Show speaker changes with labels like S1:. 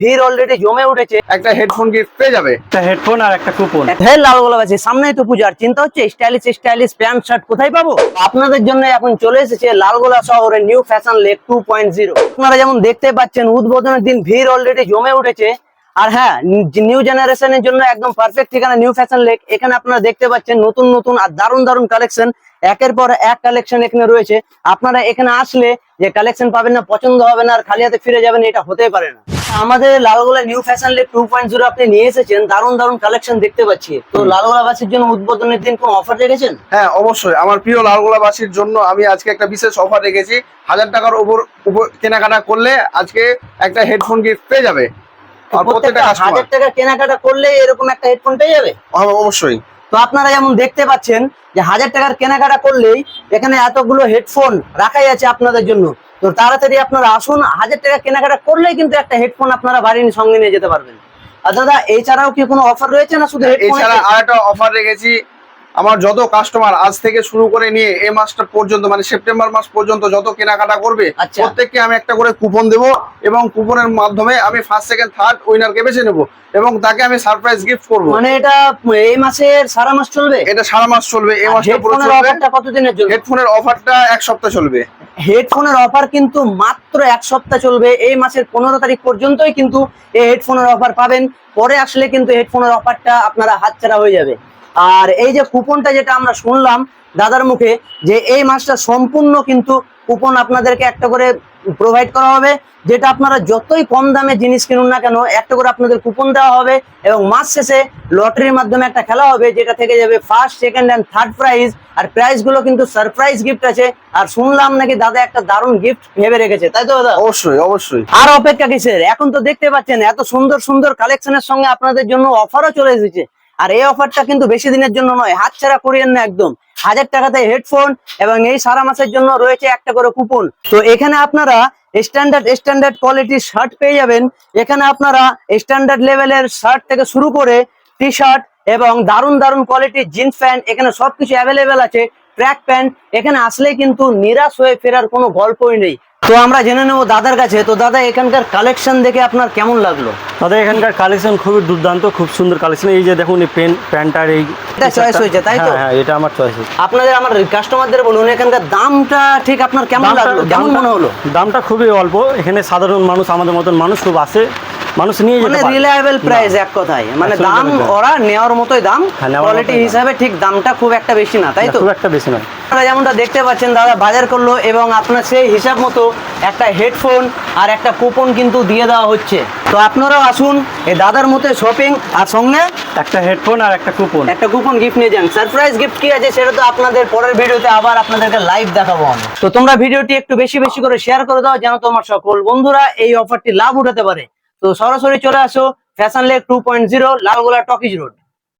S1: ভিড় অলরেডি জমে উঠেছে।
S2: একটা হেডফোন গিফট পেয়ে যাবে,
S3: একটা হেডফোন আর একটা কুপন।
S1: হে লালগোলাবাসী, সামনেই তো পূজার চিন্তা হচ্ছে স্টাইলিশ প্যান্ট শার্ট কোথায় পাবো। আপনাদের জন্য এখন চলে এসেছে লালগোলা শহরে নিউ ফ্যাশন লেক 2.0। আপনারা যেমন দেখতে পাচ্ছেন উদ্বোধনের দিন ভিড় অলরেডি জমে উঠেছে। আর হ্যাঁ, নিউ জেনারেশনের জন্য একদম পারফেক্ট ঠিকানা নিউ ফ্যাশন লেক। এখানে আপনারা দেখতে পাচ্ছেন নতুন নতুন আর দারুণ কালেকশন, একের পর এক কালেকশন এখানে রয়েছে। আপনারা এখানে আসলে যে কালেকশন পাবেন না, পছন্দ হবে না আর খালি হাতে ফিরে যাবেন, এটা হতেই পারে না। আমাদের লালগোলা নিউ ফ্যাশন লেক 2.0 আপনি নিয়ে এসেছেন, দারুণ কালেকশন দেখতে পাচ্ছি। তো লালগোলাবাসীর জন্য উদ্বোধনের দিন কোন অফার রেখেছেন?
S2: হ্যাঁ অবশ্যই, আমার প্রিয় লালগোলাবাসীর জন্য আমি আজকে একটা বিশেষ অফার রেখেছি। 1000 টাকার উপর কেনাকাটা করলে আজকে একটা হেডফোন গিফট পেয়ে যাবে। আর প্রত্যেকটা
S1: 1000 টাকা কেনাকাটা করলে এরকম একটা হেডফোন পেয়ে যাবে
S2: অবশ্যই।
S1: তো আপনারা যেমন দেখতে পাচ্ছেন যে 1000 টাকার কেনাকাটা করলেই এখানে এতগুলো হেডফোন রাখাই আছে আপনাদের জন্য। তো তাড়াতাড়ি আপনারা আসুন, 1000 টাকা কেনাকাটা করলেই কিন্তু একটা হেডফোন আপনারা বাড়ির সঙ্গে নিয়ে যেতে পারবেন। আর দাদা, এছাড়াও কি কোনো অফার রয়েছে না শুধু হেডফোন?
S2: এছাড়া আরেকটা অফার রেখেছি। আমার যত কাস্টমার আজ থেকে শুরু করে নিয়ে এই মাসটা পর্যন্ত, মানে সেপ্টেম্বর মাস পর্যন্ত যত কেনাকাটা করবে, প্রত্যেককে আমি একটা করে কুপন দেবো এবং কুপনের মাধ্যমে আমি ফার্স্ট সেকেন্ড থার্ড উইনারকে বেছে নেবো এবং তাকে আমি সারপ্রাইজ গিফট করবো।
S1: মানে এটা এই মাসের সারা মাস চলবে?
S2: এটা সারা মাস চলবে, এই মাসটা পুরো চলবে।
S1: অফারটা কতদিনের জন্য?
S2: হেডফোনের অফারটা 1 সপ্তাহ চলবে।
S1: হেডফোনের অফার কিন্তু মাত্র 1 সপ্তাহ চলবে। এই মাসের 15 তারিখ পর্যন্তই কিন্তু এই হেডফোনের অফার পাবেন। পরে আসলে কিন্তু হেডফোনের অফারটা আপনারা হাতছাড়া হয়ে যাবে। আর এই যে কুপনটা যেটা আমরা শুনলাম দাদার মুখে, যে এই মাসটা সম্পূর্ণ কিন্তু কুপন আপনাদেরকে একটা করে প্রোভাইড করা হবে, যেটা আপনারা যতই কম দামে জিনিস কিনুন না কেন একটা করে আপনাদের কুপন দেওয়া হবে। এবং মাস শেষে লটারির মাধ্যমে একটা খেলা হবে, যেটা থেকে যাবে first second and third prize. আর প্রাইজ গুলো কিন্তু সারপ্রাইজ গিফট আছে। আর শুনলাম নাকি দাদা একটা দারুণ গিফট ভেবে রেখেছে, তাই তো দাদা?
S2: অবশ্যই।
S1: আর অপেক্ষা কিসের? এখন তো দেখতে পাচ্ছেন এত সুন্দর কালেকশনের সঙ্গে আপনাদের জন্য অফারও চলে এসেছে। আর এই অফারটা কিন্তু বেশি দিনের জন্য নয়, হাতছাড়া করিয়েন না একদম। 1000 টাকাতে হেডফোন এবং এই সারা মাসের জন্য রয়েছে একটা করে কুপন। তো এখানে আপনারা স্ট্যান্ডার্ড কোয়ালিটির শার্ট পেয়ে যাবেন। এখানে আপনারা স্ট্যান্ডার্ড লেভেলের শার্ট থেকে শুরু করে টি শার্ট এবং দারুণ কোয়ালিটির জিন্স প্যান্ট, এখানে সবকিছু অ্যাভেলেবেল আছে। ট্র্যাক প্যান্ট, এখানে আসলে কিন্তু নিরাশ হয়ে ফেরার কোনো গল্পই নেই। তো আমরা জেনে নেবো দাদার কাছে। তো দাদা, এখানকার কালেকশন দেখে আপনার কেমন লাগলো?
S3: দাদা এখানকার কালেকশন খুবই দুর্দান্ত, খুব সুন্দর কালেকশন। এই যে দেখুন এই প্যান্টটার এই
S1: এটা চয়েস হয়েছে, তাই তো?
S3: হ্যাঁ, এটা আমার চয়েস হয়েছে।
S1: আপনাদের আমার কাস্টমারদের বলুন এখানকার দামটা ঠিক আপনার কেমন লাগলো, কেমন মনে হলো?
S3: দামটা খুবই অল্প। এখানে সাধারণ মানুষ, আমাদের মতন মানুষ খুব আসে, মানুষ নিয়ে যেতে পারে।
S1: রিলায়েবল প্রাইস, এক কথায় মানে দাম ওরা নেওয়ার মতোই দাম, কোয়ালিটি হিসাবে ঠিক দামটা খুব একটা বেশি না, তাই তো?
S3: খুব একটা বেশি না।
S1: আপনারা যেমনটা দেখতে পাচ্ছেন দাদা বাজার করলো এবং আপনার সেই হিসাব মতো একটা হেডফোন আর একটা কুপন কিন্তু দিয়ে দেওয়া হচ্ছে। তো আপনারাও আসুন এই দাদার মতো শপিং, আর সঙ্গে
S3: একটা হেডফোন আর একটা কুপন
S1: গিফট নিয়ে যান। সারপ্রাইজ গিফট কি আছে সেটা তো আপনাদের পরের ভিডিওতে আবার আপনাদেরকে লাইভ দেখাবো আমি। তো তোমরা ভিডিওটি একটু বেশি করে শেয়ার করে দাও, যেন তোমার সকল বন্ধুরা এই অফারটি লাভ উঠাতে পারে। তো সরাসরি চলে আসো fashion lake 2.0 Lalgola talkies road.